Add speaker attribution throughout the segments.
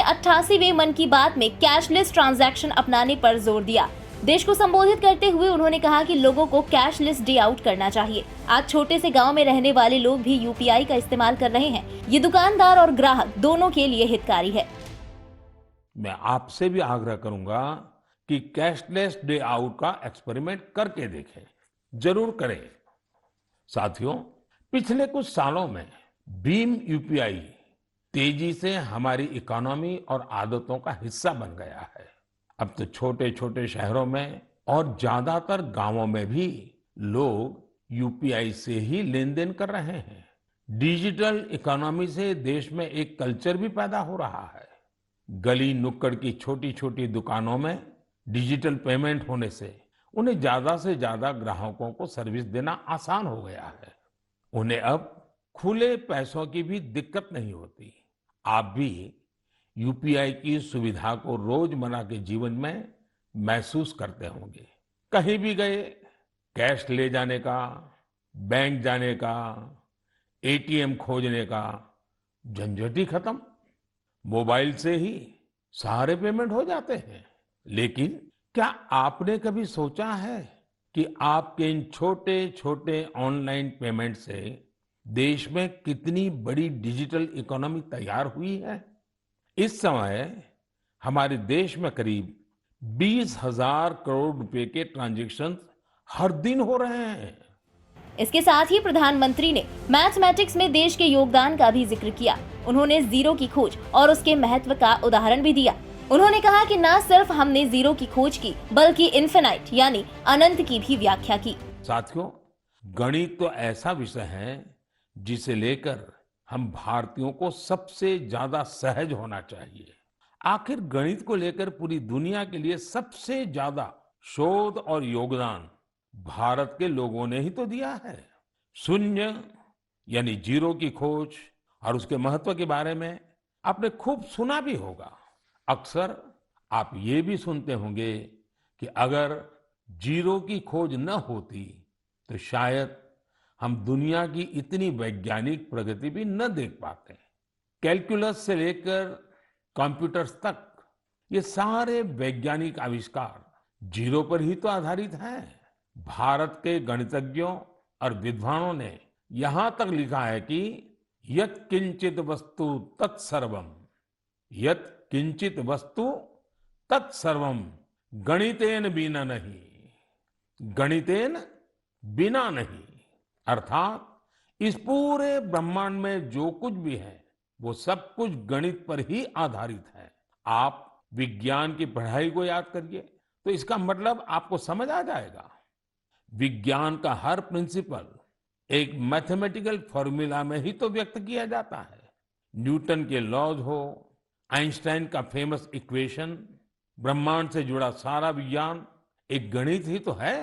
Speaker 1: 88वें मन की बात में कैशलेस ट्रांजैक्शन अपनाने पर जोर दिया। देश को संबोधित करते हुए उन्होंने कहा कि लोगों को कैशलेस डे आउट करना चाहिए। आज छोटे से गांव में रहने वाले लोग भी यूपीआई का इस्तेमाल कर रहे हैं। ये दुकानदार और ग्राहक दोनों के लिए हितकारी है।
Speaker 2: मैं आपसे भी आग्रह करूंगा कि कैशलेस डे आउट का एक्सपेरिमेंट करके देखें, जरूर करें। साथियों, पिछले कुछ सालों में भीम यूपीआई तेजी से हमारी इकोनॉमी और आदतों का हिस्सा बन गया है। अब तो छोटे छोटे शहरों में और ज्यादातर गांवों में भी लोग यूपीआई से ही लेन देन कर रहे हैं। डिजिटल इकोनॉमी से देश में एक कल्चर भी पैदा हो रहा है। गली नुक्कड़ की छोटी छोटी दुकानों में डिजिटल पेमेंट होने से उन्हें ज्यादा से ज्यादा ग्राहकों को सर्विस देना आसान हो गया है। उन्हें अब खुले पैसों की भी दिक्कत नहीं होती। आप भी यूपीआई की सुविधा को रोजमर्रा के जीवन में महसूस करते होंगे। कहीं भी गए, कैश ले जाने का, बैंक जाने का, एटीएम खोजने का झंझट ही खत्म। मोबाइल से ही सारे पेमेंट हो जाते हैं। लेकिन क्या आपने कभी सोचा है कि आपके इन छोटे छोटे ऑनलाइन पेमेंट से देश में कितनी बड़ी डिजिटल इकोनॉमी तैयार हुई है? इस समय हमारे देश में करीब 20,000 करोड़ रुपए के ट्रांजैक्शन हर दिन हो रहे हैं।
Speaker 1: इसके साथ ही प्रधानमंत्री ने मैथमेटिक्स में देश के योगदान का भी जिक्र किया। उन्होंने जीरो की खोज और उसके महत्व का उदाहरण भी दिया। उन्होंने कहा कि न सिर्फ हमने जीरो की खोज की, बल्कि इन्फिनाइट यानी अनंत की भी व्याख्या की।
Speaker 2: साथियों, गणित तो ऐसा विषय है जिसे लेकर हम भारतीयों को सबसे ज्यादा सहज होना चाहिए। आखिर गणित को लेकर पूरी दुनिया के लिए सबसे ज्यादा शोध और योगदान भारत के लोगों ने ही तो दिया है। शून्य यानी जीरो की खोज और उसके महत्व के बारे में आपने खूब सुना भी होगा। अक्सर आप ये भी सुनते होंगे कि अगर जीरो की खोज न होती तो शायद हम दुनिया की इतनी वैज्ञानिक प्रगति भी न देख पाते। कैलकुलस से लेकर कंप्यूटर्स तक ये सारे वैज्ञानिक आविष्कार जीरो पर ही तो आधारित हैं। भारत के गणितज्ञों और विद्वानों ने यहां तक लिखा है कि यत् किंचित वस्तु तत्सर्वम, यत् किंचित वस्तु तत्सर्वम गणितेन बिना नहीं, गणितेन बिना नहीं। अर्थात इस पूरे ब्रह्मांड में जो कुछ भी है वो सब कुछ गणित पर ही आधारित है। आप विज्ञान की पढ़ाई को याद करिए तो इसका मतलब आपको समझ आ जाएगा। विज्ञान का हर प्रिंसिपल एक मैथमेटिकल फॉर्मूला में ही तो व्यक्त किया जाता है। न्यूटन के लॉज हो, आइंस्टाइन का फेमस इक्वेशन, ब्रह्मांड से जुड़ा सारा विज्ञान एक गणित ही तो है।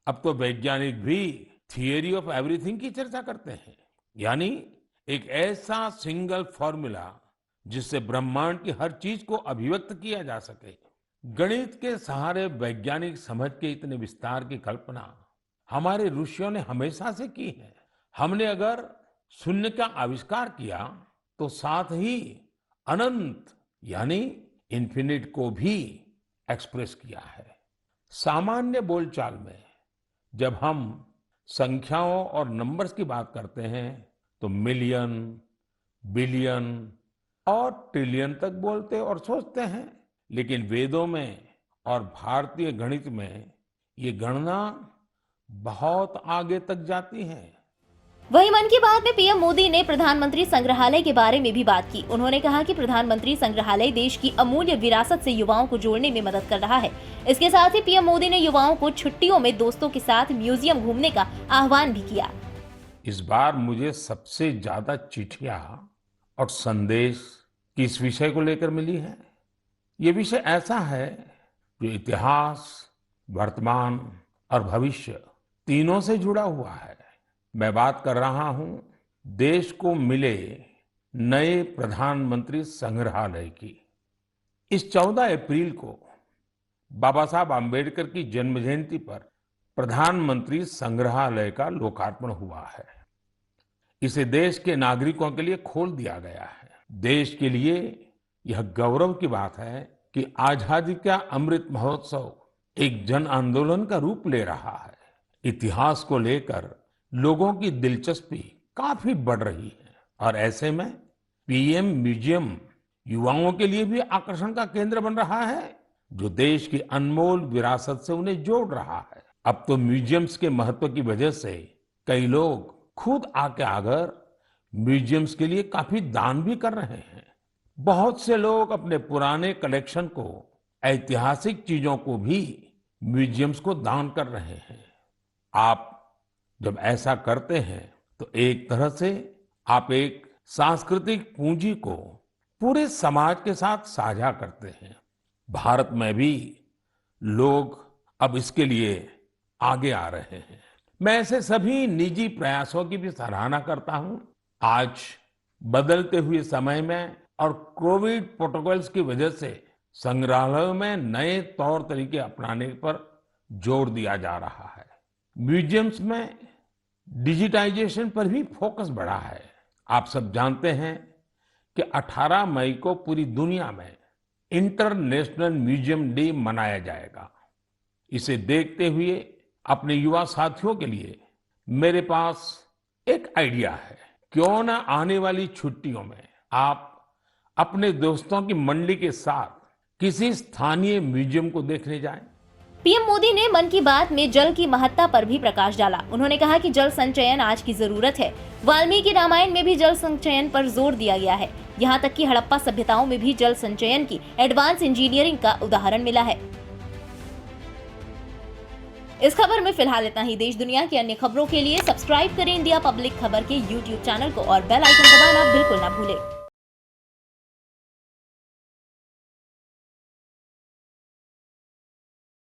Speaker 2: अब तो वैज्ञानिक भी थियरी ऑफ एवरीथिंग की चर्चा करते हैं, यानी एक ऐसा सिंगल फॉर्मूला जिससे ब्रह्मांड की हर चीज को अभिव्यक्त किया जा सके। गणित के सहारे वैज्ञानिक समझ के इतने विस्तार की कल्पना हमारे ऋषियों ने हमेशा से की है। हमने अगर शून्य का आविष्कार किया तो साथ ही अनंत यानी इन्फिनिट को भी एक्सप्रेस किया है। सामान्य बोलचाल में जब हम संख्याओं और नंबर्स की बात करते हैं तो मिलियन, बिलियन और ट्रिलियन तक बोलते और सोचते हैं। लेकिन वेदों में और भारतीय गणित में ये गणना बहुत आगे तक जाती है।
Speaker 1: वहीं मन की बात में पीएम मोदी ने प्रधानमंत्री संग्रहालय के बारे में भी बात की। उन्होंने कहा कि प्रधानमंत्री संग्रहालय देश की अमूल्य विरासत से युवाओं को जोड़ने में मदद कर रहा है। इसके साथ ही पीएम मोदी ने युवाओं को छुट्टियों में दोस्तों के साथ म्यूजियम घूमने का आह्वान भी किया।
Speaker 2: इस बार मुझे सबसे ज्यादा चिट्ठियां और संदेश किस विषय को लेकर मिली है? ये विषय ऐसा है जो इतिहास, वर्तमान और भविष्य तीनों से जुड़ा हुआ है। मैं बात कर रहा हूं देश को मिले नए प्रधानमंत्री संग्रहालय की। इस 14 अप्रैल को बाबा साहब आम्बेडकर की जन्म जयंती पर प्रधानमंत्री संग्रहालय का लोकार्पण हुआ है। इसे देश के नागरिकों के लिए खोल दिया गया है। देश के लिए यह गौरव की बात है कि आजादी का अमृत महोत्सव एक जन आंदोलन का रूप ले रहा है। इतिहास को लेकर लोगों की दिलचस्पी काफी बढ़ रही है और ऐसे में पीएम म्यूजियम युवाओं के लिए भी आकर्षण का केंद्र बन रहा है, जो देश की अनमोल विरासत से उन्हें जोड़ रहा है। अब तो म्यूजियम्स के महत्व की वजह से कई लोग खुद आके आकर म्यूजियम्स के लिए काफी दान भी कर रहे हैं। बहुत से लोग अपने पुराने कलेक्शन को, ऐतिहासिक चीजों को भी म्यूजियम्स को दान कर रहे हैं। आप जब ऐसा करते हैं तो एक तरह से आप एक सांस्कृतिक पूंजी को पूरे समाज के साथ साझा करते हैं। भारत में भी लोग अब इसके लिए आगे आ रहे हैं। मैं ऐसे सभी निजी प्रयासों की भी सराहना करता हूं। आज बदलते हुए समय में और कोविड प्रोटोकॉल्स की वजह से संग्रहालयों में नए तौर तरीके अपनाने पर जोर दिया जा रहा है। म्यूजियम्स में डिजिटाइजेशन पर भी फोकस बढ़ा है। आप सब जानते हैं कि 18 मई को पूरी दुनिया में इंटरनेशनल म्यूजियम डे मनाया जाएगा। इसे देखते हुए अपने युवा साथियों के लिए मेरे पास एक आइडिया है। क्यों ना आने वाली छुट्टियों में आप अपने दोस्तों की मंडली के साथ किसी स्थानीय म्यूजियम को देखने जाएं।
Speaker 1: पीएम मोदी ने मन की बात में जल की महत्ता पर भी प्रकाश डाला। उन्होंने कहा कि जल संचयन आज की जरूरत है। वाल्मीकि रामायण में भी जल संचयन पर जोर दिया गया है। यहाँ तक कि हड़प्पा सभ्यताओं में भी जल संचयन की एडवांस इंजीनियरिंग का उदाहरण मिला है। इस खबर में फिलहाल इतना ही। देश दुनिया की अन्य खबरों के लिए सब्सक्राइब करें इंडिया पब्लिक खबर के YouTube चैनल को और बेल आइकन दबाना बिल्कुल ना भूलें।